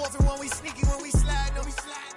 4th and 1, we sneaky when we slide them.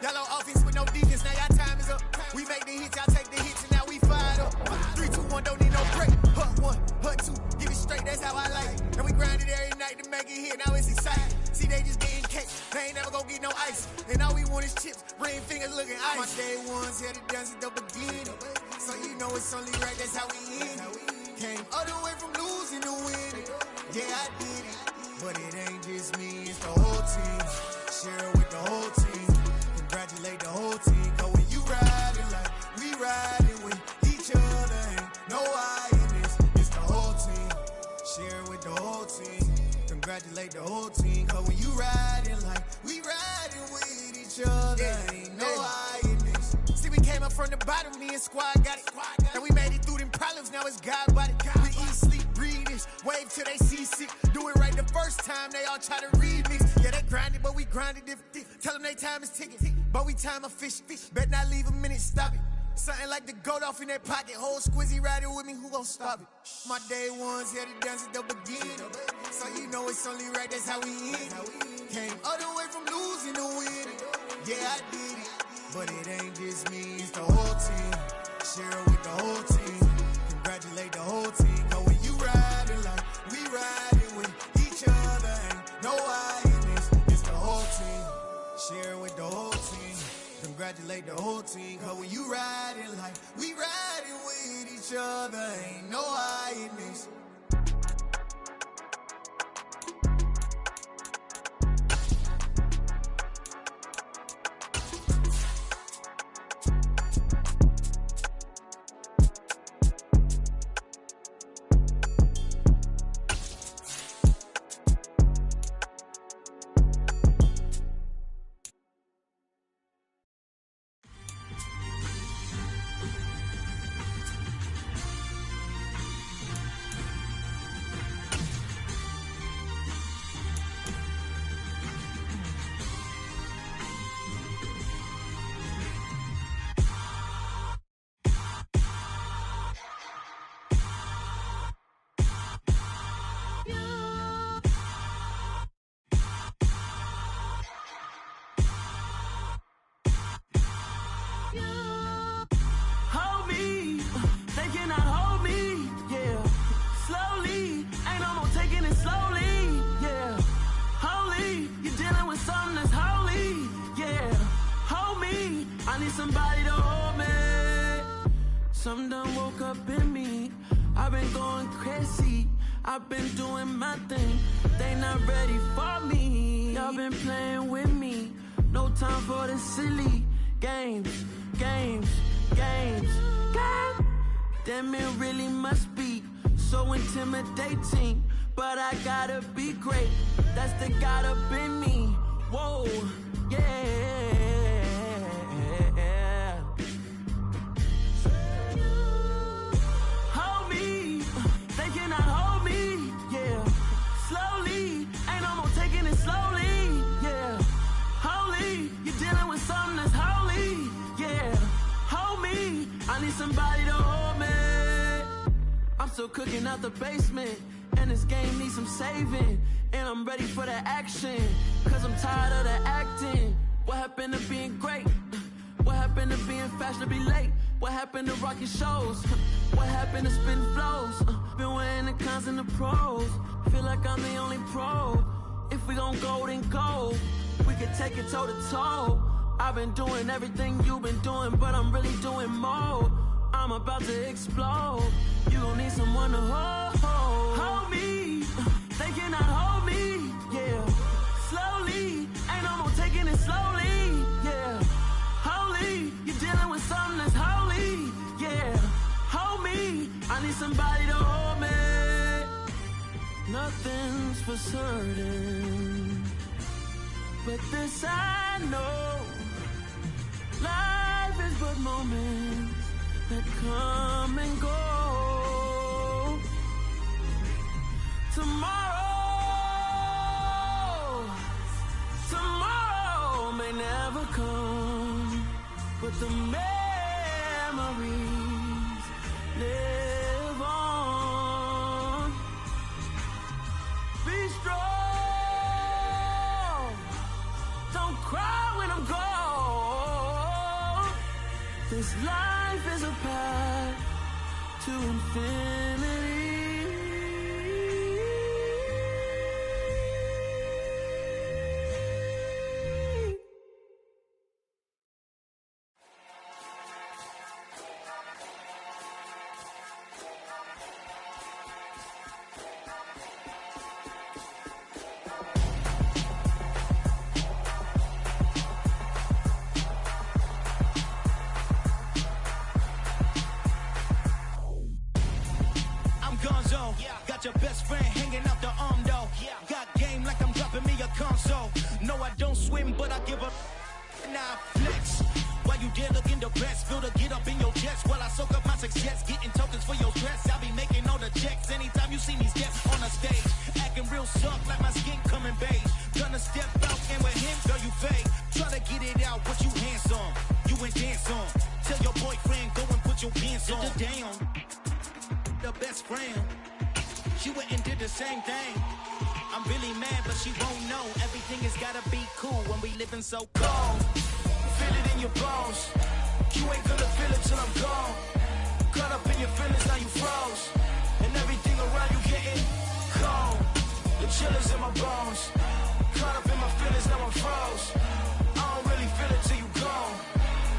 Y'all on offense with no defense, now y'all time is up. We make the hits, y'all take the hits, and now we fired up. 3, 2, 1, don't need no break. Hut 1, hut 2, give it straight, that's how I like it. And we grind it every night to make it hit, now it's exciting. See, they just getting cake, they ain't never gonna get no ice. And all we want is chips, ring fingers looking ice. My day ones here to dance at the beginning. So you know it's only right, that's how we end it. Came all the way from losing to winning. Yeah, I did it. But it ain't just me, it's the whole team. Share it with the whole team. Congratulate the whole team. Cause when you riding like we riding with each other, ain't no I in this. It's the whole team. Share it with the whole team. Congratulate the whole team. Cause when you riding like we riding with each other, ain't no I in this. See, we came up from the bottom, me and squad got it. And we made it through them problems, now it's God body. We eat, sleep, breathe this, wave till they see sick. Do it right the first time, they all try to remix. Yeah, they grinded, but we grinded different. Tell them they time is ticking, but we time a fish. Bet not leave a minute, stop it. Something like the goat off in their pocket. Whole squizzy riding with me, who gon' stop it? My day ones here to dance at the beginning. So you know it's only right, that's how we end it. Came all the way from losing to winning. Yeah, I did it. But it ain't just me, it's the whole team. Share it with the whole team. Congratulate the whole team. Cause when you riding like we riding with each other, ain't no I in this. It's the whole team. Share it with the whole team. Congratulate the whole team. Cause when you riding like we riding with each other, ain't no I in this. Somebody to hold me. Something done woke up in me. I've been going crazy. I've been doing my thing. They not ready for me. Y'all been playing with me. No time for the silly games. Damn, it really must be so intimidating. But I gotta be great. That's the God up in me. Whoa, yeah. Somebody to hold me. I'm still cooking out the basement, and this game needs some saving. And I'm ready for the action, cause I'm tired of the acting. What happened to being great? What happened to being fashionably late? What happened to rocking shows? What happened to spitting flows? Been wearing the cons and the pros. Feel like I'm the only pro. If we gon' go, then go. We can take it toe to toe. I've been doing everything you've been doing, but I'm really doing more. I'm about to explode. You gon' need someone to hold me. They cannot hold me, yeah. Slowly, ain't no more taking it slowly, yeah. Holy, you're dealing with something that's holy, yeah. Hold me, I need somebody to hold me. Nothing's for certain, but this I know. Life is but moments that come and go. Tomorrow may never come, but the memories live on. Be strong, I'm gone. This life is a path to infinity. Got your best friend hanging out the arm though. Got game like I'm dropping me a console. No, I don't swim, but I give up. Nah, flex. While you there looking the best, feel the get up in your chest while I soak up my success. Getting tokens for your stress. I'll be making all the checks anytime you see me step on the stage. Acting real soft like my skin coming beige. Gonna step out and with him, girl, you fake. Try to get it out, but you handsome. You ain't dance on. Tell your boyfriend, go and put your pants on. Down. The best friend. She went and did the same thing. I'm really mad, but she won't know. Everything has gotta be cool when we living so cold. Feel it in your bones. You ain't gonna feel it till I'm gone. Caught up in your feelings, now you froze. And everything around you getting cold. The chill is in my bones. Caught up in my feelings, now I'm froze. I don't really feel it till you gone.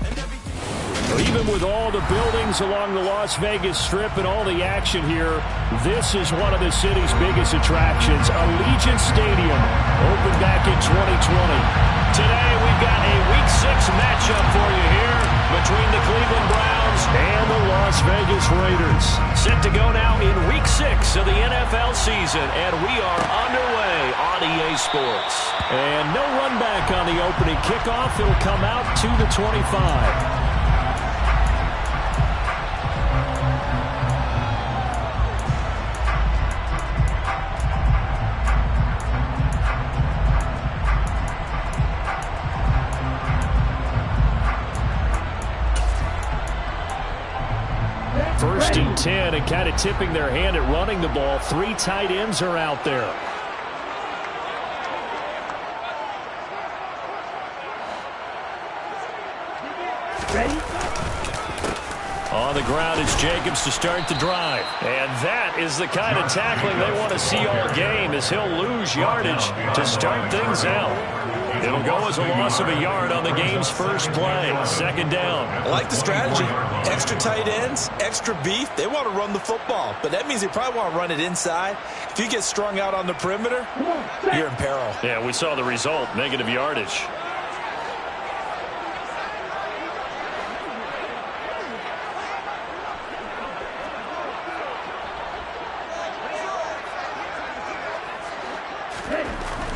And everything. Even with all the buildings along the Las Vegas Strip and all the action here, this is one of the city's biggest attractions. Allegiant Stadium, opened back in 2020. Today we've got a Week 6 matchup for you here between the Cleveland Browns and the Las Vegas Raiders. Set to go now in Week 6 of the NFL season, and we are underway on EA Sports. And no run back on the opening kickoff. It'll come out to the 25. First and 10, and kind of tipping their hand at running the ball. 3 tight ends are out there. On the ground, it's Jacobs to start the drive. And that is the kind of tackling they want to see all game, as he'll lose yardage to start things out. It'll go as a loss of a yard on the game's first play. Second down. I like the strategy. Extra tight ends, extra beef. They want to run the football, but that means they probably want to run it inside. If you get strung out on the perimeter, you're in peril. Yeah, we saw the result, negative yardage.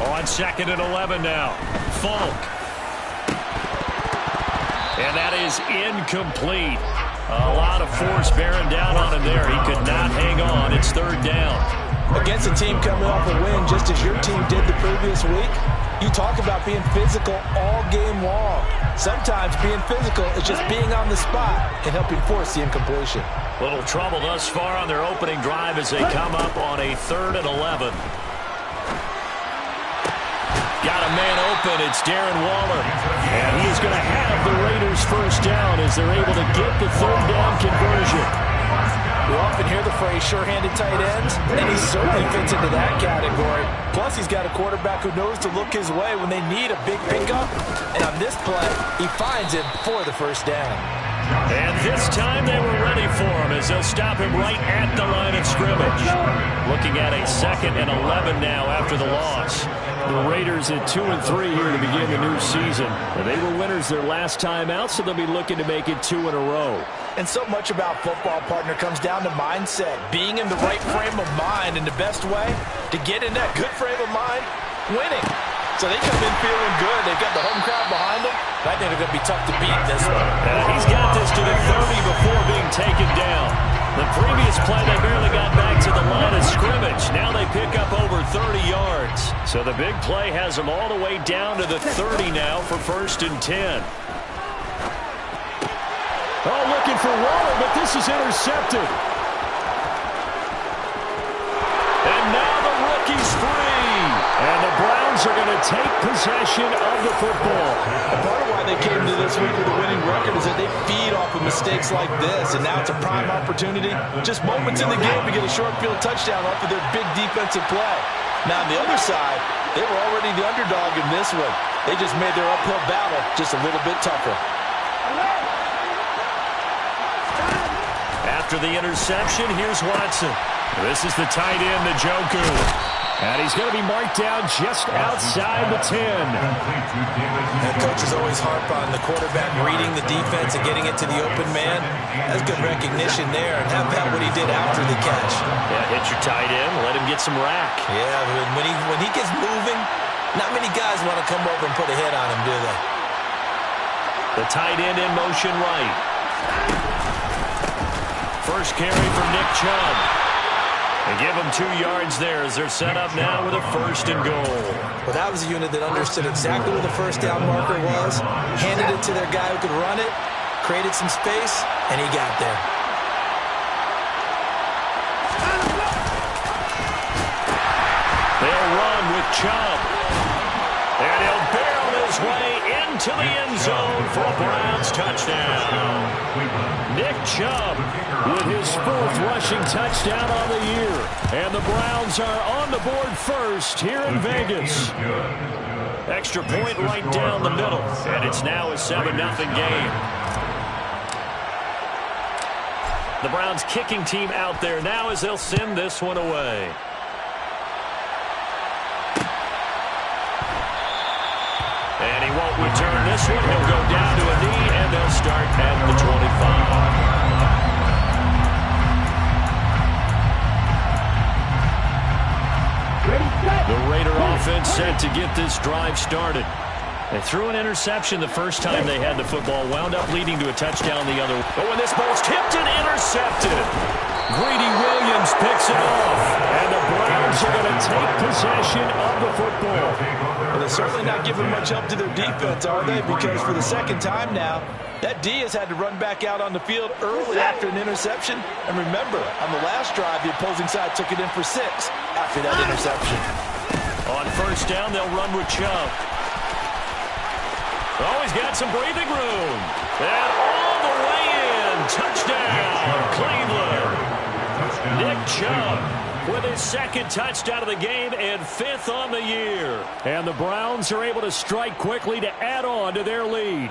On 2nd and 11 now. Falk. And that is incomplete. A lot of force bearing down on him there. He could not hang on. It's 3rd down. Against a team coming off a win, just as your team did the previous week, you talk about being physical all game long. Sometimes being physical is just being on the spot and helping force the incompletion. Little trouble thus far on their opening drive as they come up on a 3rd and 11. Got a man open. It's Darren Waller. And he is going to have the Raiders first down as they're able to get the 3rd down conversion. We often hear the phrase sure-handed tight ends, and he certainly fits into that category. Plus, he's got a quarterback who knows to look his way when they need a big pickup. And on this play, he finds him for the first down. And this time they were ready for him as they'll stop him right at the line of scrimmage. Looking at a 2nd and 11 now after the loss. The Raiders at 2-3 here to begin the new season. They were winners their last time out, so they'll be looking to make it 2 in a row. And so much about football, partner, comes down to mindset. Being in the right frame of mind, and the best way to get in that good frame of mind, winning. So they come in feeling good. They've got the home crowd behind them. I think they're going to be tough to beat this one. He's got this to the 30 before being taken down. The previous play, they barely got back to the line of scrimmage. Now they pick up over 30 yards. So the big play has them all the way down to the 30 now for 1st and 10. Oh, looking for Waller, but this is intercepted. And now the rookie's free. And the Browns are going to take possession of the football. Part of why they came to this week with a winning record is that they feed off of mistakes like this, and now it's a prime opportunity. Just moments in the game to get a short field touchdown off of their big defensive play. Now, on the other side, they were already the underdog in this one. They just made their uphill battle just a little bit tougher. After the interception, here's Watson. This is the tight end, Njoku. And he's going to be marked down just outside the 10. And coaches always harp on the quarterback reading the defense and getting it to the open man. That's good recognition there. And how about what he did after the catch? Yeah, hit your tight end, let him get some rack. Yeah, when he gets moving, not many guys want to come over and put a hit on him, do they? The tight end in motion right. First carry for Nick Chubb. They give them 2 yards there as they're set up now with a 1st and goal. Well, that was a unit that understood exactly where the first down marker was, handed it to their guy who could run it, created some space, and he got there. They'll run with Chubb. And he'll barrel his way into the end zone for a Browns touchdown. Nick Chubb with his 4th rushing touchdown on the year. And the Browns are on the board first here in Vegas. Extra point right down the middle. And it's now a 7-0 game. The Browns kicking team out there now as they'll send this one away. And he won't return this one. He'll go down to a knee, and they'll start at the 25. The Raider offense set to get this drive started. They threw an interception the first time they had the football, wound up leading to a touchdown the other. But when this ball's tipped and intercepted, Greedy Williams picks it off, and the Browns are going to take possession of the football. Well, they're certainly not giving much help to their defense, are they? Because for the second time now, that D has had to run back out on the field early after an interception. And remember, on the last drive, the opposing side took it in for 6 after that interception. On first down, they'll run with Chubb. Oh, he's got some breathing room. And all the way in. Touchdown, Cleveland. Nick Chubb with his 2nd touchdown of the game and 5th on the year. And the Browns are able to strike quickly to add on to their lead.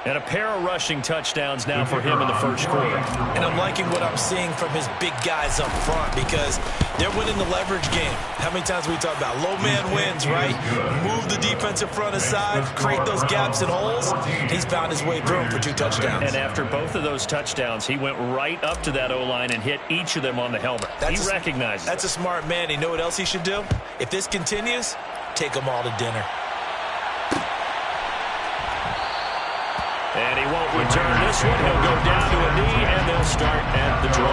And a pair of rushing touchdowns now for him in the first quarter. And I'm liking what I'm seeing from his big guys up front because they're winning the leverage game. How many times we talk about low man wins, right? Move the defensive front aside, create those gaps and holes. He's found his way through them for 2 touchdowns. And after both of those touchdowns, he went right up to that O-line and hit each of them on the helmet. He recognized it. That's a smart man. You know what else he should do? If this continues, take them all to dinner. And he won't return this one. He'll go down to a knee, and they'll start at the 25.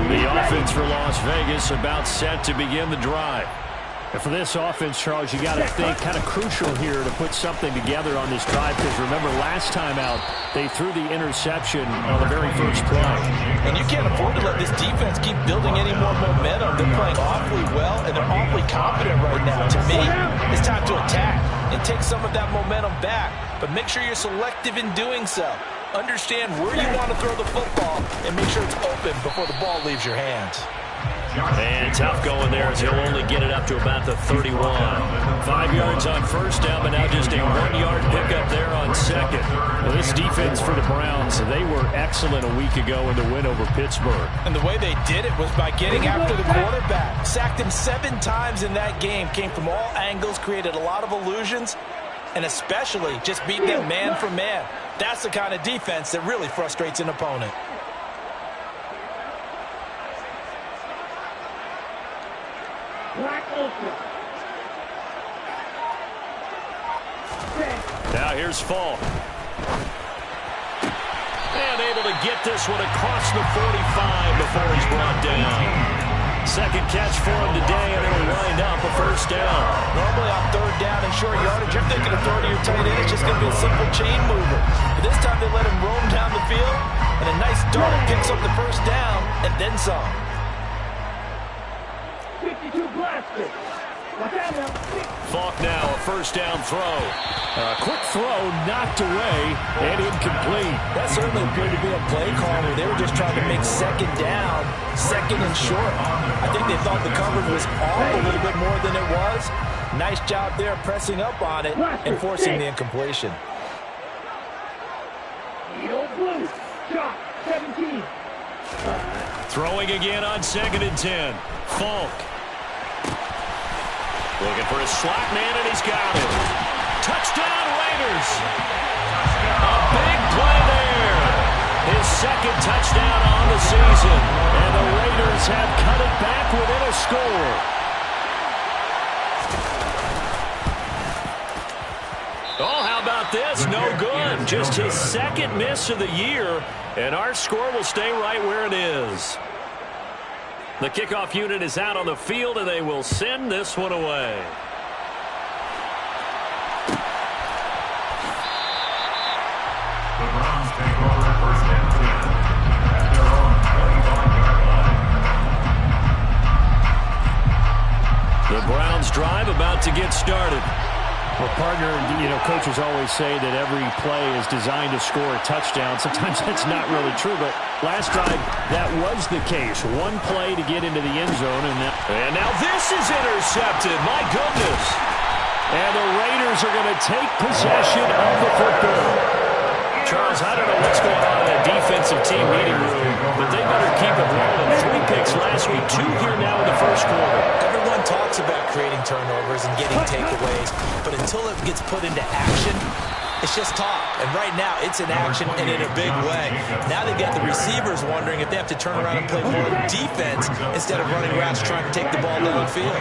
The offense for Las Vegas about set to begin the drive. And for this offense, Charles, you got to think kind of crucial here to put something together on this drive because remember last time out they threw the interception on the very first play. And you can't afford to let this defense keep building any more momentum. They're playing awfully well and they're awfully confident right now. To me, it's time to attack and take some of that momentum back. But make sure you're selective in doing so. Understand where you want to throw the football and make sure it's open before the ball leaves your hands. And tough going there as he'll only get it up to about the 31. 5 yards on first down, but now just a 1-yard pickup there on second. Well, this defense for the Browns, they were excellent a week ago in the win over Pittsburgh. And the way they did it was by getting after the quarterback. Sacked him 7 times in that game. Came from all angles, created a lot of illusions, and especially just beat them man for man. That's the kind of defense that really frustrates an opponent. Now here's Falk. And able to get this one across the 45 before he's brought down. second catch for him today, and it'll wind up a first down. Normally on third down and short yardage, you're thinking of throwing to your tight end. It's just going to be a simple chain mover. But this time they let him roam down the field, and a nice dart picks up the first down, and then some. 52 blaster. Falk now, a first down throw. A quick throw knocked away and incomplete. That certainly appeared to be a play call where they were just trying to make second down, second and short. I think they thought the coverage was off a little bit more than it was. Nice job there pressing up on it and forcing the incompletion. Blue, shot, 17. Throwing again on 2nd and 10. Falk. Looking for a slot man, and he's got it. Touchdown, Raiders. A big play there. His second touchdown on the season. And the Raiders have cut it back within a score. Oh, how about this? No good. Just his second miss of the year. And our score will stay right where it is. The kickoff unit is out on the field, and they will send this one away. The Browns take over 1st and 10 at their own 21-yard line. The Browns drive about to get started. Well, partner, coaches always say that every play is designed to score a touchdown. Sometimes that's not really true, but last drive, that was the case. One play to get into the end zone, and now this is intercepted. My goodness. And the Raiders are going to take possession of the football. Charles, I don't know what's going on in that defensive team meeting room, but they better keep it rolling. 3 picks last week, 2 here now in the first quarter. Everyone talks about creating turnovers and getting takeaways, but until it gets put into action, it's just talk. And right now, it's in action and in a big way. Now they've got the receivers wondering if they have to turn around and play more defense instead of running routes trying to take the ball downfield.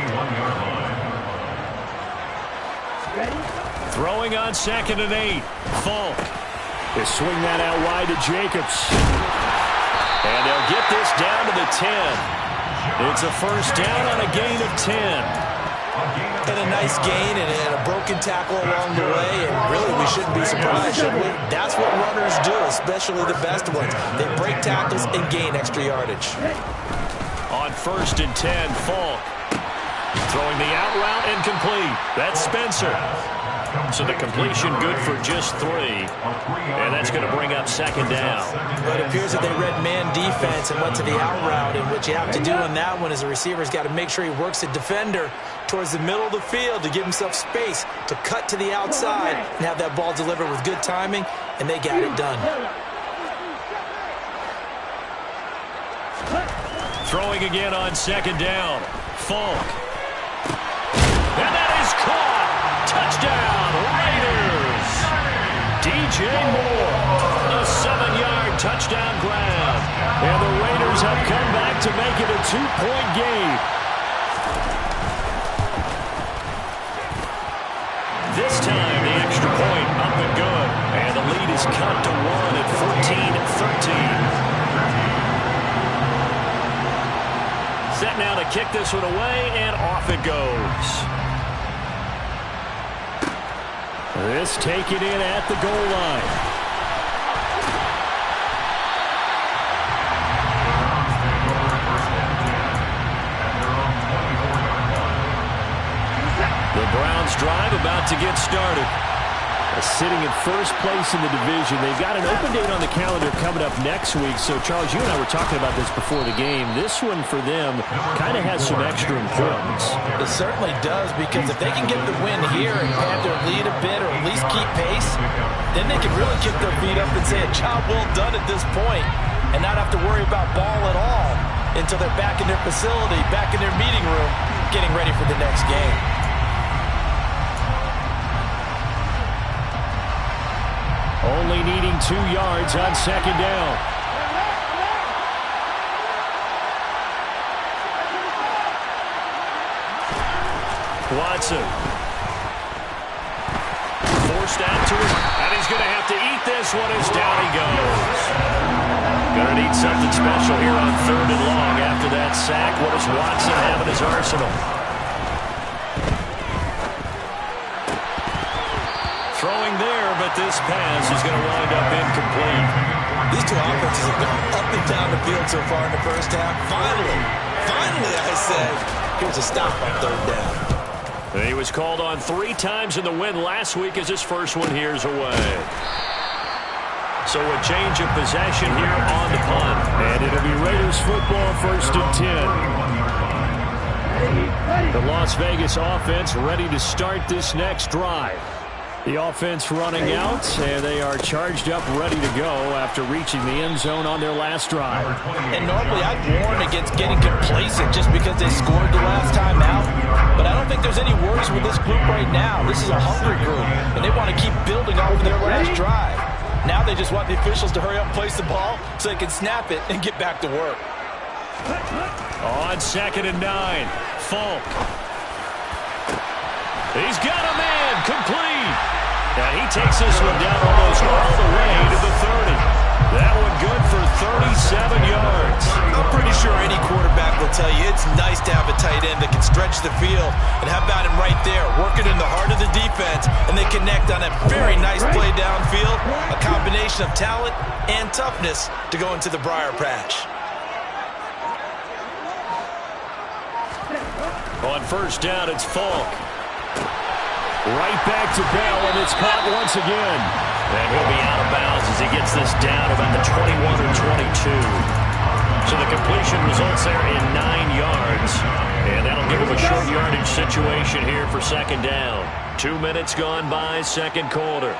Throwing on 2nd and 8. Falk. They swing that out wide to Jacobs. And they'll get this down to the 10. It's a first down on a gain of 10. And a nice gain and a broken tackle along the way. And really, we shouldn't be surprised, should we? That's what runners do, especially the best ones. They break tackles and gain extra yardage. On 1st and 10, Falk. Throwing the out route and complete. That's Spencer. So the completion good for just 3. And that's going to bring up 2nd down. But it appears that they read man defense and went to the out route. And what you have to do on that one is the receiver's got to make sure he works the defender towards the middle of the field to give himself space to cut to the outside and have that ball delivered with good timing. And they got it done. Throwing again on 2nd down. Falk. And that is caught. Touchdown, Raiders. DJ Moore, a 7-yard touchdown grab. And the Raiders have come back to make it a 2-point game. This time, the extra point up and good. And the lead is cut to 1 at 14-13. Set now to kick this one away, and off it goes. This taken in at the goal line. The Browns drive about to get started. Sitting in first place in the division. They've got an open date on the calendar coming up next week. So, Charles, you and I were talking about this before the game. This one for them kind of has some extra importance. It certainly does, because if they can get the win here and have their lead a bit or at least keep pace, then they can really kick their feet up and say a job well done at this point and not have to worry about ball at all until they're back in their facility, back in their meeting room, getting ready for the next game. Only needing 2 yards on 2nd down. Watson. Forced out to him, and he's going to have to eat this one as down he goes. Going to need something special here on 3rd and long after that that sack. What does Watson have in his arsenal? Throwing there, but this pass is going to wind up incomplete. These two offenses have gone up and down the field so far in the first half. Finally, I said, here's a stop on third down. He was called on 3 times in the win last week as his first one here's away. So a change of possession here on the punt. And it'll be Raiders football, 1st and 10. The Las Vegas offense ready to start this next drive. The offense running out, and they are charged up, ready to go after reaching the end zone on their last drive. And normally I'd warn against getting complacent just because they scored the last time out. But I don't think there's any worries with this group right now. This is a hungry group, and they want to keep building off of their last drive. Now they just want the officials to hurry up and place the ball so they can snap it and get back to work. On 2nd and 9, Falk. He's got a man, complete. And he takes this one down almost all the way to the 30. That one good for 37 yards. I'm pretty sure any quarterback will tell you it's nice to have a tight end that can stretch the field. And how about him right there, working in the heart of the defense, and they connect on a very nice play downfield, a combination of talent and toughness to go into the briar patch. On 1st down, it's Falk. Right back to Bell, and it's caught once again. And he'll be out of bounds as he gets this down about the 21 or 22. So the completion results there in 9 yards. And that'll give him a short yardage situation here for 2nd down. 2 minutes gone by, 2nd quarter.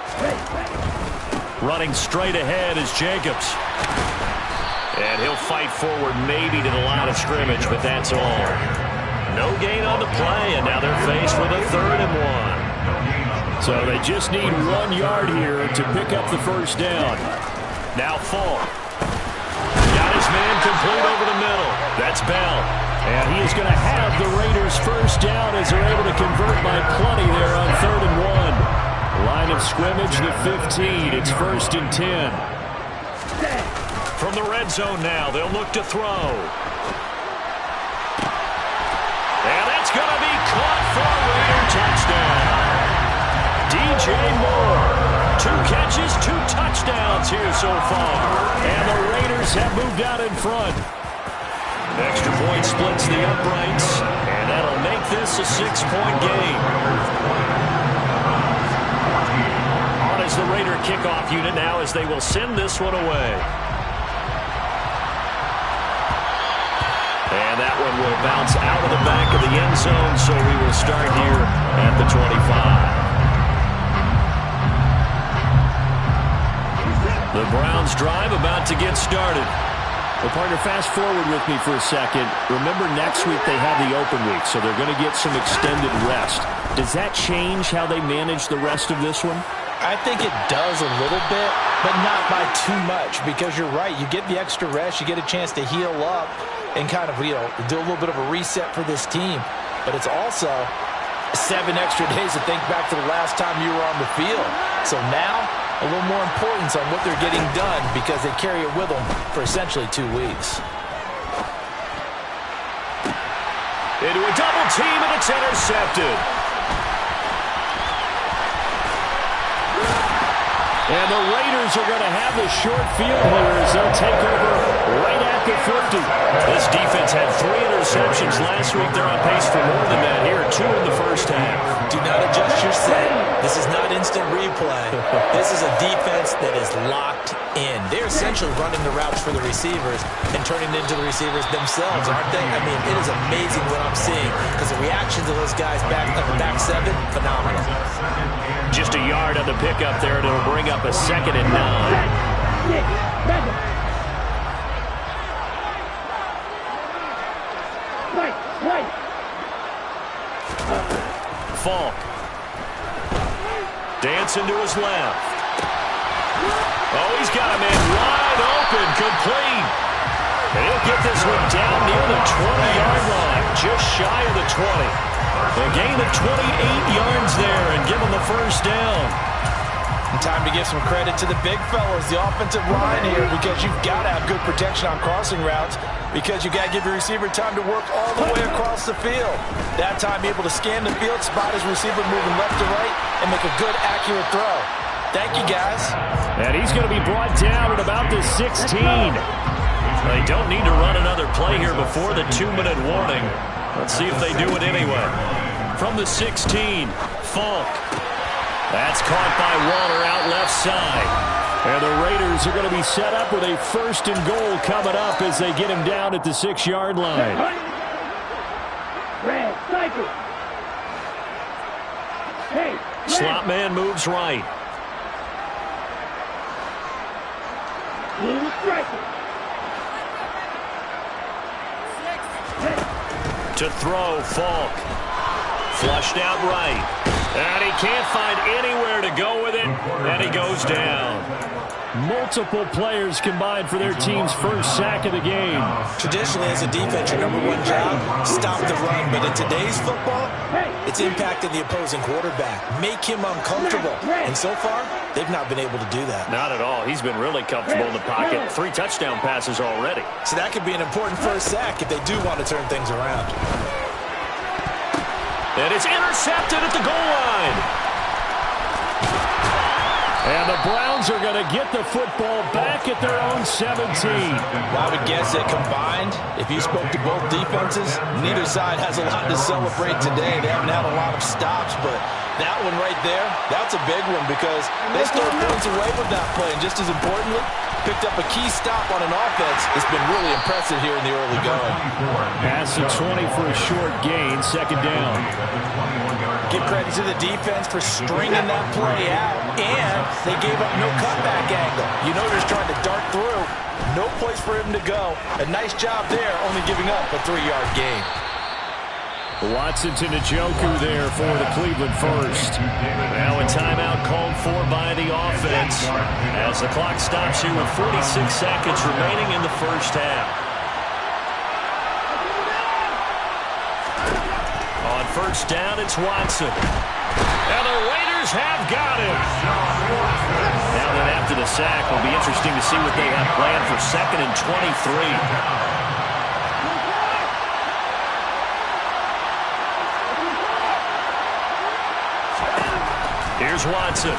Running straight ahead is Jacobs. And he'll fight forward maybe to the line of scrimmage, but that's all. No gain on the play, and now they're faced with a 3rd and 1. So they just need 1 yard here to pick up the 1st down. Now Falk. Got his man complete over the middle. That's Bell. And he is going to have the Raiders 1st down as they're able to convert by plenty there on 3rd and 1. Line of scrimmage, the 15. It's 1st and 10. From the red zone now, they'll look to throw. And that's going to be caught for a Raider touchdown. DJ Moore. 2 catches, 2 touchdowns here so far. And the Raiders have moved out in front. Extra point splits the uprights. And that'll make this a 6-point game. On is the Raider kickoff unit now as they will send this one away. And that one will bounce out of the back of the end zone, so we will start here at the 25. The Browns drive about to get started. Well, partner, fast forward with me for a second. Remember, next week they have the open week, so they're going to get some extended rest. Does that change how they manage the rest of this one? I think it does a little bit, but not by too much, because you're right. You get the extra rest. You get a chance to heal up and kind of, do a little bit of a reset for this team. But it's also 7 extra days to think back to the last time you were on the field. So now, a little more importance on what they're getting done because they carry it with them for essentially 2 weeks. Into a double team, and it's intercepted. And the Raiders are going to have the short field here as they'll take over right at the 50. This defense had 3 interceptions last week. They're on pace for more than that here. 2 in the first half. Do not adjust your set. This is not instant replay. This is a defense that is locked in. They're essentially running the routes for the receivers and turning it into the receivers themselves, aren't they? I mean, it is amazing what I'm seeing because the reaction to those guys back at the back 7, phenomenal. Just a yard on the pickup there, and it'll bring up a 2nd and 9. Falk. Dancing to his left. Oh, he's got a man wide open, complete. And he'll get this one down near the 20-yard line, just shy of the 20. A gain of 28 yards there and give him the 1st down. And time to give some credit to the big fellas, the offensive line here, because you've got to have good protection on crossing routes. because you got to give your receiver time to work all the way across the field. That time, able to scan the field, spot his receiver moving left to right, and make a good, accurate throw. Thank you, guys. And he's going to be brought down at about the 16. They don't need to run another play here before the 2-minute warning. Let's see if they do it anyway. From the 16, Falk. That's caught by Waller out left side. And the Raiders are going to be set up with a 1st and goal coming up as they get him down at the 6-yard line. Red, cycle. Hey, Slot man moves right. blue striker. To throw, Falk. Flushed out right. And he can't find anywhere to go with it. And he goes down. Multiple players combined for their team's first sack of the game. Traditionally, as a defense, your #1 job, stop the run. But in today's football, it's impacting the opposing quarterback. Make him uncomfortable. And so far, they've not been able to do that. Not at all. He's been really comfortable in the pocket. 3 touchdown passes already. So that could be an important first sack if they do want to turn things around. And it's intercepted at the goal line. And the Browns are going to get the football back at their own 17. Well, I would guess that combined, if you spoke to both defenses, neither side has a lot to celebrate today. They haven't had a lot of stops, but that one right there, that's a big one because they stole points away with that play. And just as importantly, picked up a key stop on an offense that's been really impressive here in the early going. Pass to 20 for a short gain, 2nd down. Give credit to the defense for stringing that play out, and they gave up no cutback angle. You know they're trying to dart through. No place for him to go. A nice job there, only giving up a 3-yard gain. Watson to Njoku there for the Cleveland first. Now a timeout called for by the offense as the clock stops here with 46 seconds remaining in the first half. On first down, it's Watson. And the Raiders have got him. Now then after the sack, it'll be interesting to see what they have planned for 2nd and 23. Here's Watson.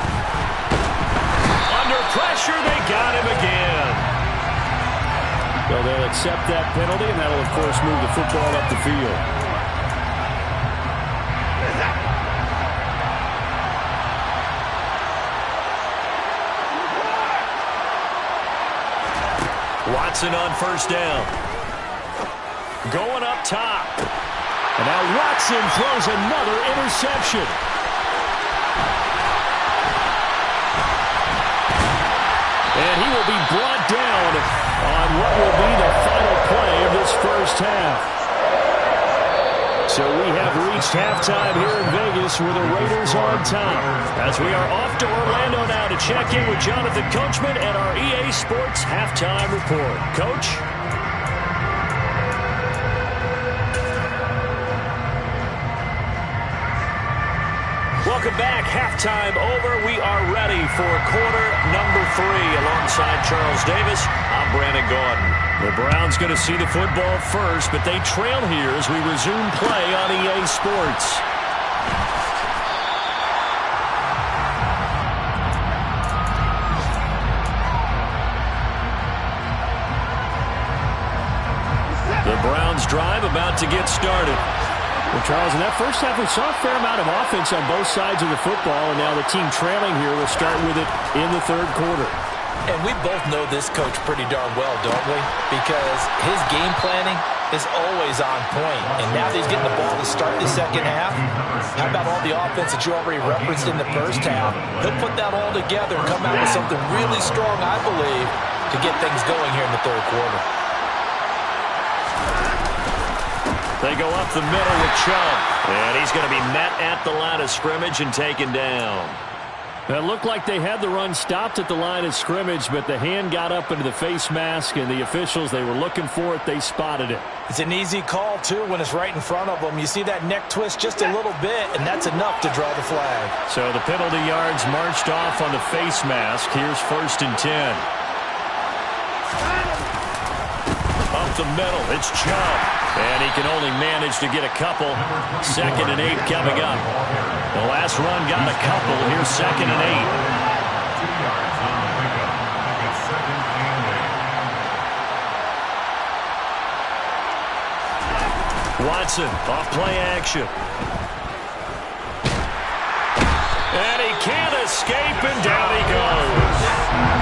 Under pressure, they got him again. So they'll accept that penalty, and that'll, of course, move the football up the field. Watson on first down. Going up top. And now Watson throws another interception. And he will be brought down on what will be the final play of this first half. So we have reached halftime here in Vegas with the Raiders on top. As we are off to Orlando now to check in with Jonathan Coachman and our EA Sports Halftime Report. Coach? Welcome back. Halftime over. We are ready for quarter number 3. Alongside Charles Davis, I'm Brandon Gaudin. The Browns going to see the football first, but they trail here as we resume play on EA Sports. The Browns drive about to get started. Well, Charles, in that first half, we saw a fair amount of offense on both sides of the football, and now the team trailing here will start with it in the 3rd quarter. And we both know this coach pretty darn well, don't we? Because his game planning is always on point. And now that he's getting the ball to start the 2nd half, how about all the offense that you already referenced in the first half? He'll put that all together and come out with something really strong, I believe, to get things going here in the 3rd quarter. They go up the middle with Chubb. And he's going to be met at the line of scrimmage and taken down. It looked like they had the run stopped at the line of scrimmage, but the hand got up into the face mask, and the officials, they were looking for it. They spotted it. It's an easy call, too, when it's right in front of them. You see that neck twist just a little bit, and that's enough to draw the flag. So the penalty yards marched off on the face mask. Here's 1st and 10. A up the middle. It's Chubb. And he can only manage to get a couple. 2nd and 8 coming up. The last run got a couple. Here's 2nd and 8. 2 yards on the pickup. It's 2nd and 8. Watson off play action. And he can't escape, and down he goes.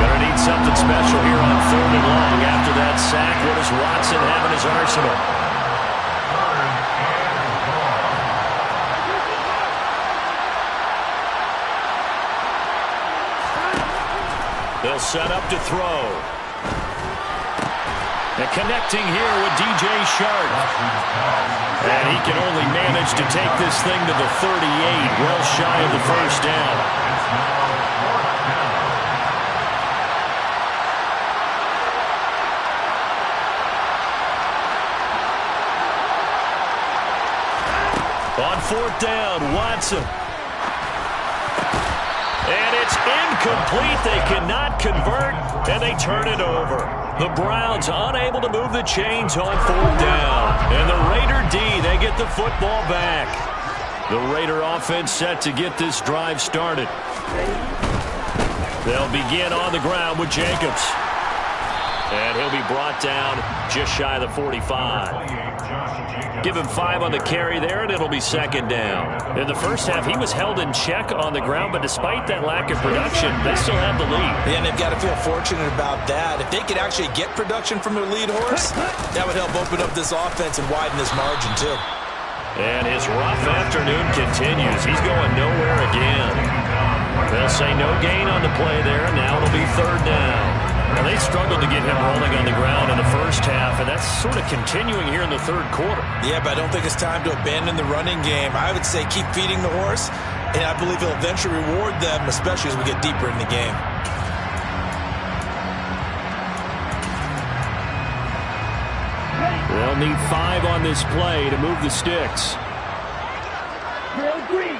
Gonna need something special here on 3rd and long. After that sack, what does Watson have in his arsenal? They'll set up to throw. And connecting here with DJ Shark. And he can only manage to take this thing to the 38, well shy of the first down. On 4th down, Watson. And it's incomplete. They cannot convert, and they turn it over. The Browns unable to move the chains on 4th down. And the Raider D, they get the football back. The Raider offense set to get this drive started. They'll begin on the ground with Jacobs. And he'll be brought down just shy of the 45. Give him 5 on the carry there, and it'll be 2nd down. In the first half, he was held in check on the ground, but despite that lack of production, they still have the lead. Yeah, and they've got to feel fortunate about that. If they could actually get production from their lead horse, that would help open up this offense and widen this margin, too. And his rough afternoon continues. He's going nowhere again. They'll say no gain on the play there, and now it'll be 3rd down. Well, they struggled to get him rolling on the ground in the first half, and that's sort of continuing here in the 3rd quarter. Yeah, but I don't think it's time to abandon the running game. I would say keep feeding the horse, and I believe he'll eventually reward them, especially as we get deeper in the game. They'll need 5 on this play to move the sticks. Drill green.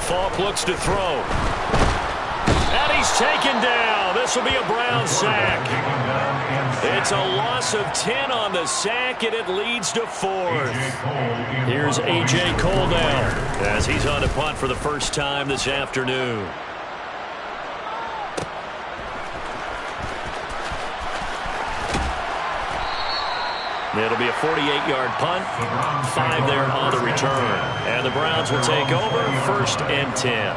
Falk looks to throw. And he's taken down. This will be a Brown sack. It's a loss of 10 on the sack, and it leads to 4th. Here's A.J. Cole now as he's on a punt for the first time this afternoon. It'll be a 48-yard punt, 5 there on the return. And the Browns will take over 1st and 10.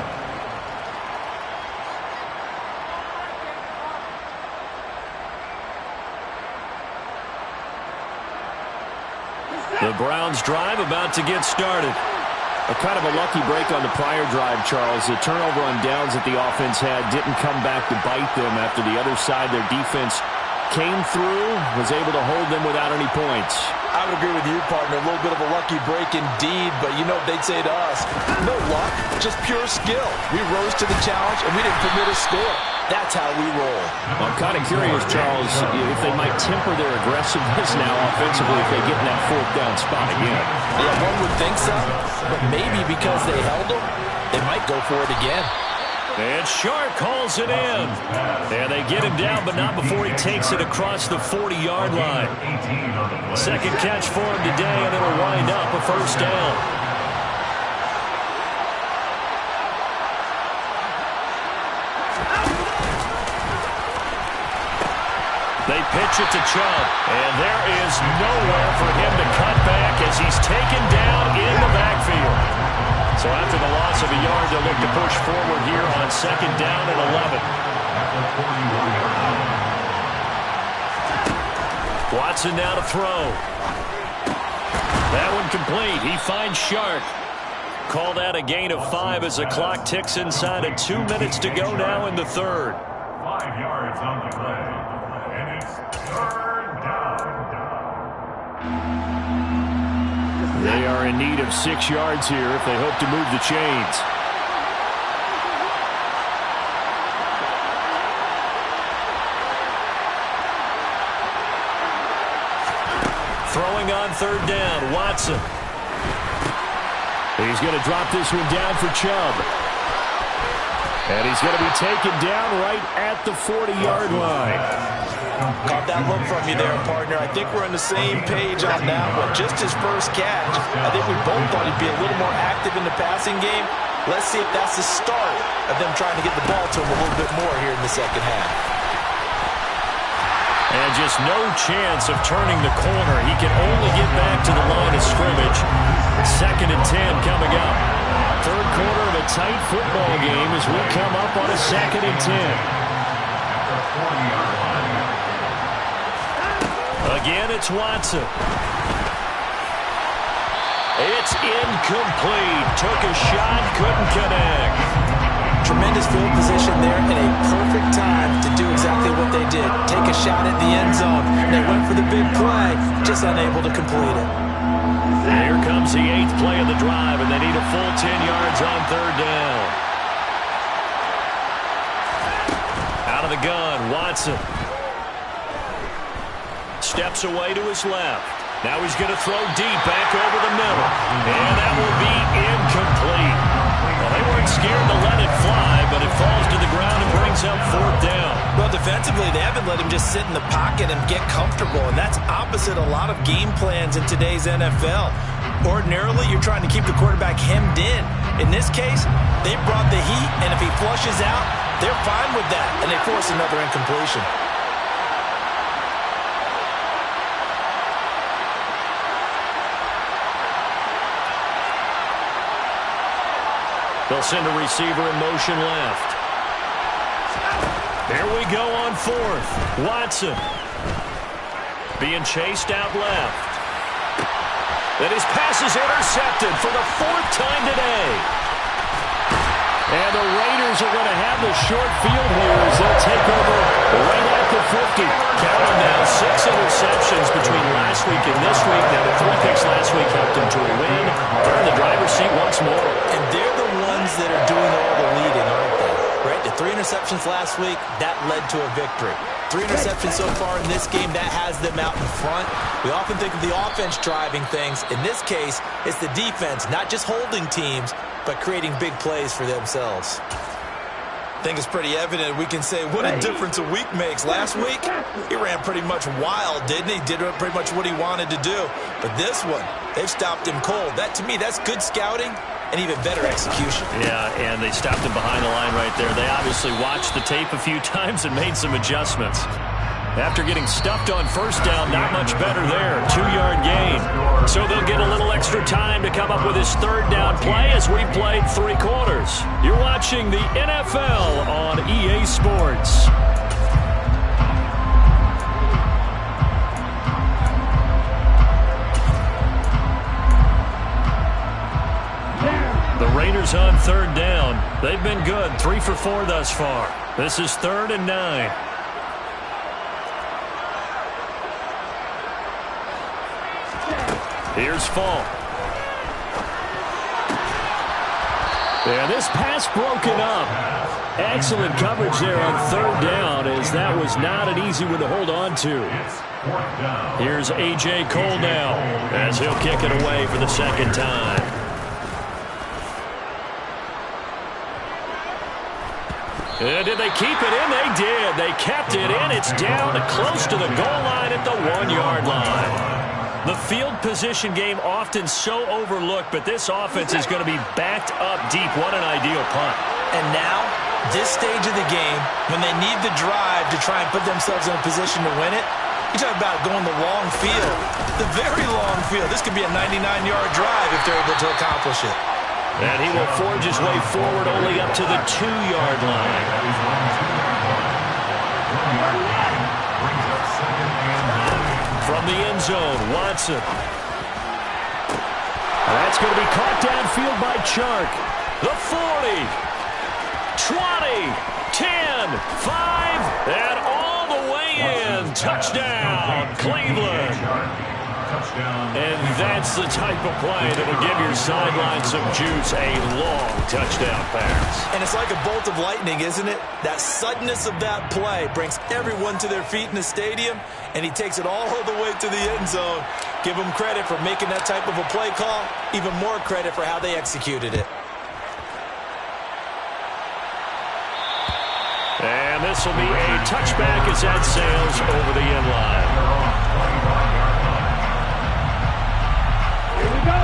The Browns drive about to get started. A kind of a lucky break on the prior drive, Charles. The turnover on downs that the offense had didn't come back to bite them after the other side. Their defense came through, was able to hold them without any points. I would agree with you, partner. A little bit of a lucky break indeed, but you know what they'd say to us? No luck, just pure skill. We rose to the challenge, and we didn't permit a score. That's how we roll. I'm kind of curious, Charles, if they might temper their aggressiveness now offensively if they get in that 4th down spot again. Yeah, one would think so, but maybe because they held them, they might go for it again. And Shark hauls it in. And they get him down, but not before he takes it across the 40-yard line. 2nd catch for him today, and it'll wind up a 1st down. They pitch it to Chubb, and there is nowhere for him to cut back as he's taken down in the backfield. So after the loss of a yard, they'll look to push forward here on 2nd down and 11. Watson now to throw. That one complete. He finds Shark. Call that a gain of 5 as the clock ticks inside of 2 minutes to go now in the 3rd. 5 yards on the play, and it's 3rd down. They are in need of 6 yards here if they hope to move the chains. Throwing on 3rd down, Watson. He He's going to drop this one down for Chubb. And he's going to be taken down right at the 40-yard line. Caught that look from you there, partner. I think we're on the same page on that one. Just his first catch. I think we both thought he'd be a little more active in the passing game. Let's see if that's the start of them trying to get the ball to him a little bit more here in the second half. And just no chance of turning the corner. He can only get back to the line of scrimmage. 2nd and 10 coming up. Third quarter of a tight football game as we come up on a 2nd and 10. Again, it's Watson. It's incomplete. Took a shot, couldn't connect. Tremendous field position there and a perfect time to do exactly what they did. Take a shot at the end zone. They went for the big play, just unable to complete it. Here comes the 8th play of the drive, and they need a full 10 yards on 3rd down. Out of the gun, Watson. Steps away to his left. Now he's going to throw deep back over the middle. And that will be incomplete. Well, they weren't scared to let it fly, but it falls to the ground and brings up 4th down. Well, defensively, they haven't let him just sit in the pocket and get comfortable, and that's opposite a lot of game plans in today's NFL. Ordinarily, you're trying to keep the quarterback hemmed in. In this case, they brought the heat, and if he flushes out, they're fine with that, and they force another incompletion. They'll send a receiver in motion left. There we go on 4th. Watson. Being chased out left. And his pass is intercepted for the 4th time today. And the Raiders are going to have the short field here as they'll take over right at the 50. Count them now, 6 interceptions between last week and this week. Now the 3 picks last week helped them to a win. They're in the driver's seat once more. And they're the ones that are doing all the leading, aren't they? Right? The 3 interceptions last week, that led to a victory. 3 interceptions so far in this game, that has them out in front. We often think of the offense driving things. In this case, it's the defense, not just holding teams, but creating big plays for themselves. I think it's pretty evident. We can say what a difference a week makes. Last week, he ran pretty much wild, didn't he? Did pretty much what he wanted to do. But this one, they've stopped him cold. That, to me, that's good scouting and even better execution. Yeah, and they stopped him behind the line right there. They obviously watched the tape a few times and made some adjustments. After getting stuffed on 1st down, not much better there. 2-yard gain. So they'll get a little extra time to come up with his 3rd down play as we played 3 quarters. You're watching the NFL on EA Sports. The Raiders on 3rd down. They've been good. 3 for 4 thus far. This is 3rd and 9. Here's Fall. And this pass broken up. Excellent coverage there on 3rd down, as that was not an easy one to hold on to. Here's A.J. Cole now, as he'll kick it away for the 2nd time. And did they keep it in? They did. They kept it in. It's down close to the goal line at the 1-yard line. The field position game often so overlooked, but this offense is going to be backed up deep. What an ideal punt. And now, this stage of the game, when they need the drive to try and put themselves in a position to win it, you talk about going the long field, the very long field. This could be a 99-yard drive if they're able to accomplish it. And he will forge his way forward only up to the 2-yard line. From the end zone, Watson. That's going to be caught downfield by Chark. The 40, 20, 10, 5, and all the way in. Touchdown, Cleveland. And that's the type of play that will give your sideline some juice a long touchdown pass. And it's like a bolt of lightning, isn't it? That suddenness of that play brings everyone to their feet in the stadium, and he takes it all the way to the end zone. Give him credit for making that type of a play call. Even more credit for how they executed it. And this will be a touchback as that sails over the end line. Here we go.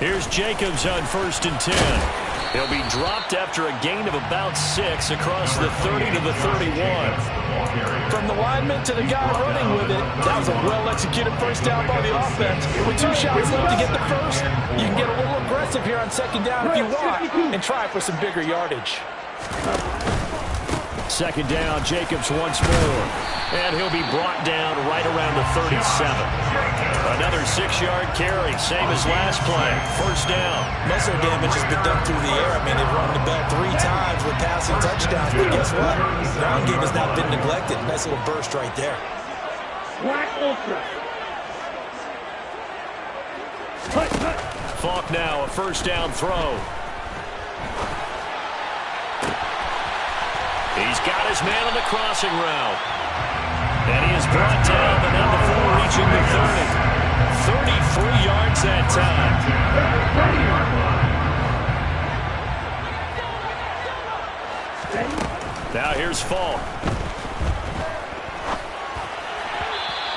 Here's Jacobs on 1st and 10. He'll be dropped after a gain of about 6 across the 30 to the 31. From the lineman to the guy running with it, that was a well-executed first down by the offense. With 2 shots left to get the first, you can get a little aggressive here on 2nd down if you want and try for some bigger yardage. 2nd down, Jacobs once more. And he'll be brought down right around the 37. Another 6-yard carry, same as last play. 1st down. Most of the damage has been done through the air. I mean, they've run the bell 3 times with passing touchdowns, but guess what? The ground game has not been neglected. Nice little burst right there. Black Ultra. Falk now, a 1st down throw. He's got his man on the crossing route. And he is brought down, but now before reaching the 30. 33 yards that time. Now here's Falk.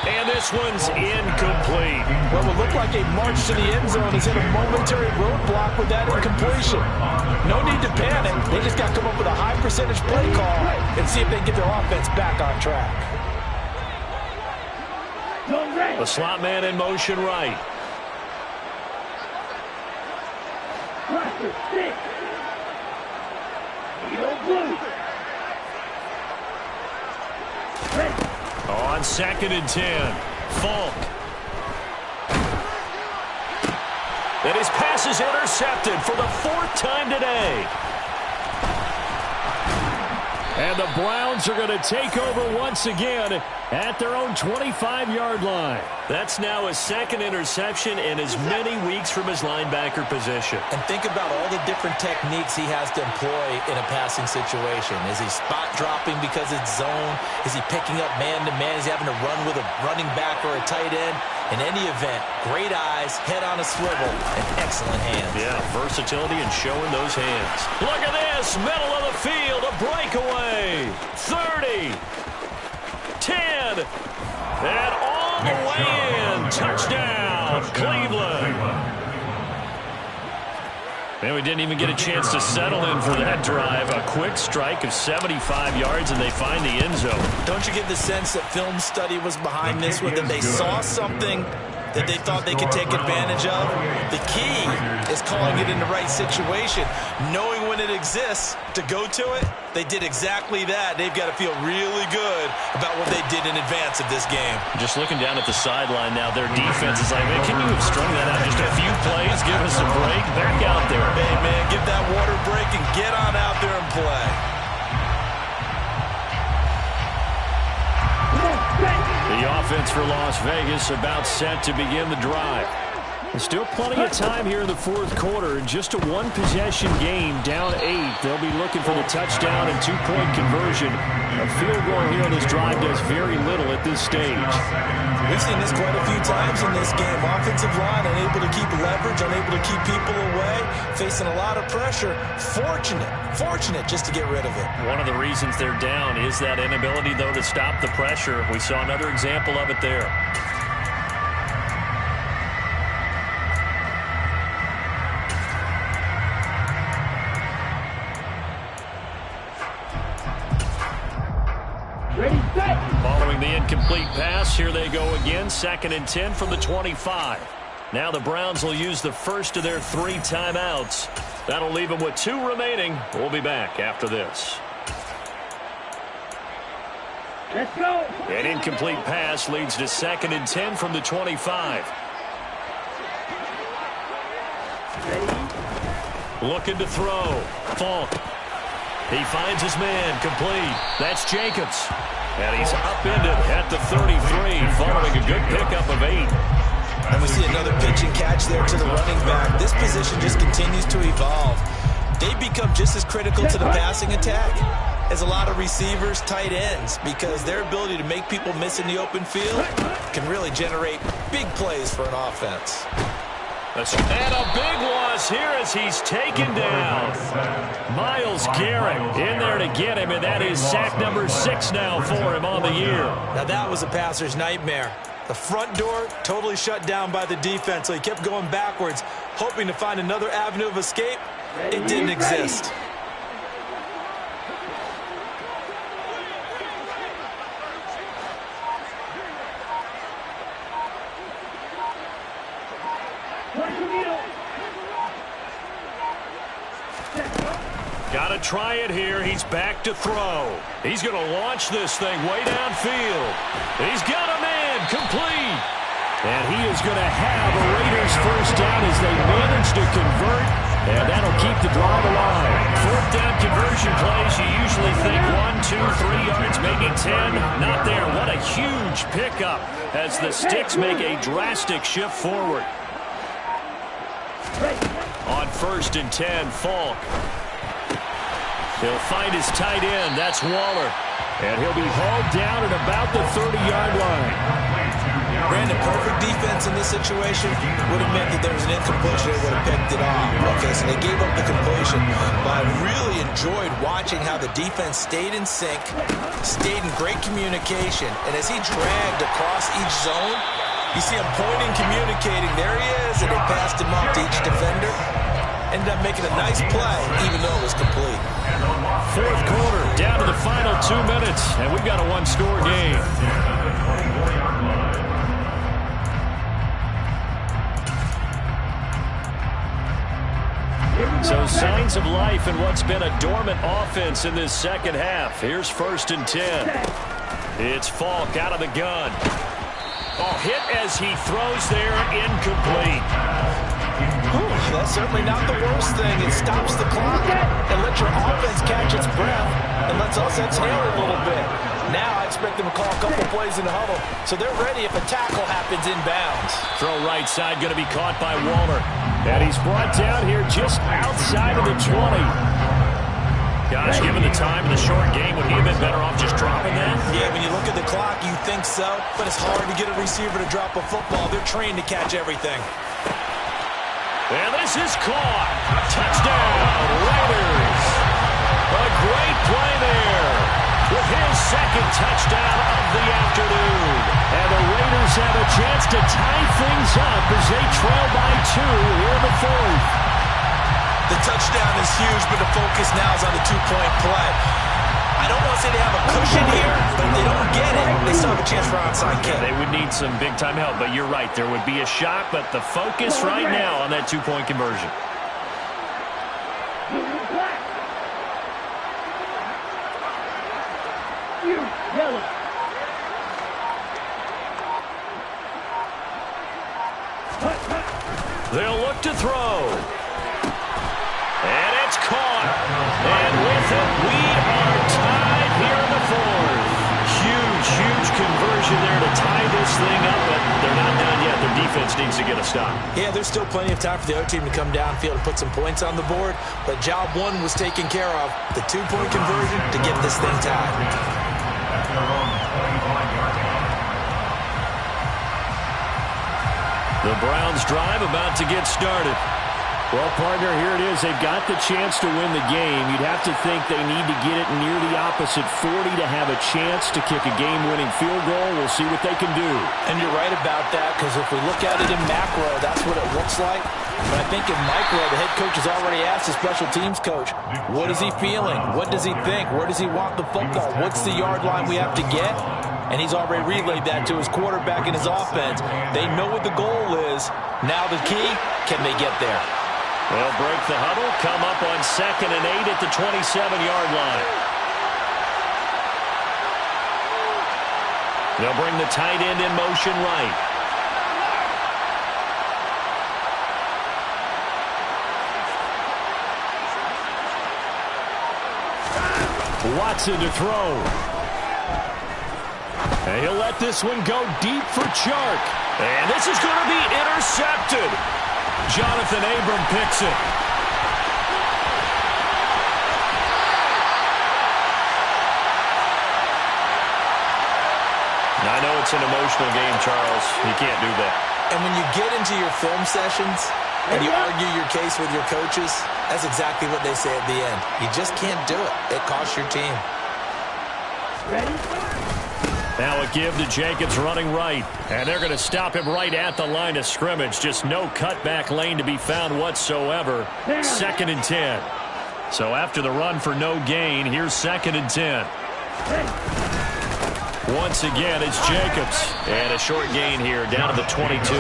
And this one's incomplete. What will look like a march to the end zone is hit a momentary roadblock with that incompletion. No need to panic. They just got to come up with a high percentage play call and see if they can get their offense back on track. The slot man in motion right. Cluster 6. Eagle blue. On 2nd and 10, Falk. And his pass is intercepted for the 4th time today. And the Browns are going to take over once again at their own 25-yard line. That's now his 2nd interception in as many weeks from his linebacker position. And think about all the different techniques he has to employ in a passing situation. Is he spot dropping because it's zone? Is he picking up man-to-man? Is he having to run with a running back or a tight end? In any event, great eyes, head on a swivel, and excellent hands. Yeah, versatility and showing those hands. Look at this, middle of the field, a breakaway. 30, 10, and all the way in. Touchdown, Cleveland. And we didn't even get a chance to settle in for that drive. A quick strike of 75 yards, and they find the end zone. Don't you get the sense that film study was behind this one, that they saw something that they thought they could take advantage of? The key is calling it in the right situation, knowing when it exists to go to it. They did exactly that. They've got to feel really good about what they did in advance of this game. Just looking down at the sideline now, their defense is like, man, can you have strung that out just a few plays? Give us a break. Back out there. Hey, man, give that water break and get on out there and play. The offense for Las Vegas about set to begin the drive. There's still plenty of time here in the 4th quarter. Just a 1-possession game, down 8. They'll be looking for the touchdown and 2-point conversion. A field goal here on this drive does very little at this stage. We've seen this quite a few times in this game. Offensive line unable to keep leverage, unable to keep people away, facing a lot of pressure. Fortunate just to get rid of it. One of the reasons they're down is that inability, though, to stop the pressure. We saw another example of it there. Ready, set. Following the incomplete pass, here they go again. 2nd and 10 from the 25. Now the Browns will use the first of their 3 timeouts. That'll leave them with 2 remaining. We'll be back after this. Let's go. An incomplete pass leads to 2nd and 10 from the 25. Looking to throw. Falk. He finds his man. Complete. That's Jacobs. And he's upended at the 33 following a good pickup of 8. And we see another pitch and catch there to the running back. This position just continues to evolve. They become just as critical to the passing attack as a lot of receivers, tight ends, because their ability to make people miss in the open field can really generate big plays for an offense. And a big loss here as he's taken down. Myles Garrett in there to get him, and that is sack number 6 now for him on the year. Now that was a passer's nightmare. The front door totally shut down by the defense, so he kept going backwards, hoping to find another avenue of escape. It didn't exist. Got to try it here. He's back to throw. He's going to launch this thing way downfield. He's got a man complete. And he is going to have a Raiders first down as they manage to convert. And that'll keep the drive alive. 4th down conversion plays, you usually think 1, 2, 3 yards, maybe 10. Not there. What a huge pickup as the Sticks make a drastic shift forward. On 1st and 10, Falk. He'll find his tight end. That's Waller. And he'll be hauled down at about the 30-yard line. Brandon, perfect defense in this situation would have meant that there was an incompletion. They would have picked it off. Okay, so they gave up the completion. But I really enjoyed watching how the defense stayed in sync, stayed in great communication. And as he dragged across each zone, you see him pointing, communicating. There he is, and they passed him off to each defender. Ended up making a nice play, even though it was complete. 4th quarter, down to the final 2 minutes, and we've got a 1-score game. So signs of life in what's been a dormant offense in this second half. Here's 1st and 10. It's Falk out of the gun. Oh, hit as he throws there, incomplete. That's certainly not the worst thing. It stops the clock and lets your offense catch its breath and lets us exhale a little bit. Now I expect them to call a couple plays in the huddle, so they're ready if a tackle happens inbounds. Throw right side, going to be caught by Waller. And he's brought down here just outside of the 20. Gosh, given the time in the short game, would he have been better off just dropping that? Yeah, when you look at the clock, you think so, but it's hard to get a receiver to drop a football. They're trained to catch everything. And this is caught. Touchdown, Raiders. A great play there with his 2nd touchdown of the afternoon. And the Raiders have a chance to tie things up as they trail by 2 here in the 4th. The touchdown is huge, but the focus now is on the 2-point play. I don't want to say they have a cushion here, but if they don't get it, they still have a chance for onside kick. They would need some big-time help, but you're right. There would be a shot, but the focus right now on that 2-point conversion. They'll look to throw. And it's caught. And with it, we are tied here in the 4th. Huge conversion there to tie this thing up, but they're not done yet. Their defense needs to get a stop. Yeah, there's still plenty of time for the other team to come downfield and put some points on the board, but job 1 was taken care of. The 2-point conversion to get this thing tied. The Browns drive about to get started. Well, partner, here it is. They've got the chance to win the game. You'd have to think they need to get it near the opposite 40 to have a chance to kick a game-winning field goal. We'll see what they can do. And you're right about that, because if we look at it in macro, that's what it looks like. But I think in micro, the head coach has already asked the special teams coach, what is he feeling? What does he think? Where does he want the football? What's the yard line we have to get? And he's already relayed that to his quarterback and his offense. They know what the goal is. Now the key, can they get there? They'll break the huddle, come up on 2nd and 8 at the 27-yard line. They'll bring the tight end in motion right. Watson to throw. And he'll let this one go deep for Chark. And this is going to be intercepted. Jonathan Abram picks it. I know it's an emotional game, Charles. You can't do that. And when you get into your film sessions and you argue your case with your coaches, that's exactly what they say at the end. You just can't do it. It costs your team. Now a give to Jacobs running right. And they're going to stop him right at the line of scrimmage. Just no cutback lane to be found whatsoever. 2nd and 10. So after the run for no gain, here's 2nd and 10. Once again, it's Jacobs. And a short gain here, down to the 22.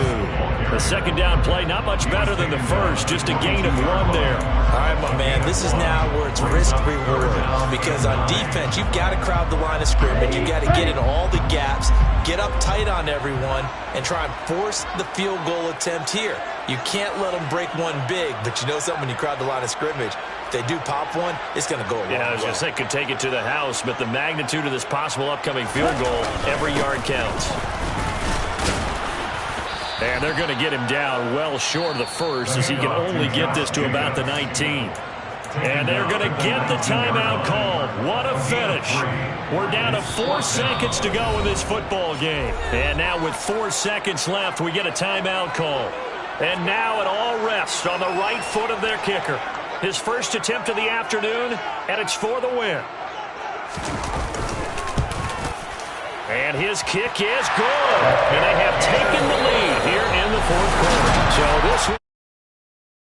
The second down play, not much better than the first. Just a gain of 1 there. All right, my man, this is now where it's risk-reward. Because on defense, you've got to crowd the line of scrimmage. You've got to get in all the gaps, get up tight on everyone, and try and force the field goal attempt here. You can't let them break one big, but you know something, when you crowd the line of scrimmage, if they do pop one, it's going to go a long way. Yeah, I was going to say, could take it to the house, but the magnitude of this possible upcoming field goal, every yard counts. And they're going to get him down well short of the first, as he can only get this to about the 19. And they're going to get the timeout called. What a finish. We're down to 4 seconds to go in this football game. And now with 4 seconds left, we get a timeout call. And now it all rests on the right foot of their kicker. His first attempt of the afternoon, and it's for the win. And his kick is good. And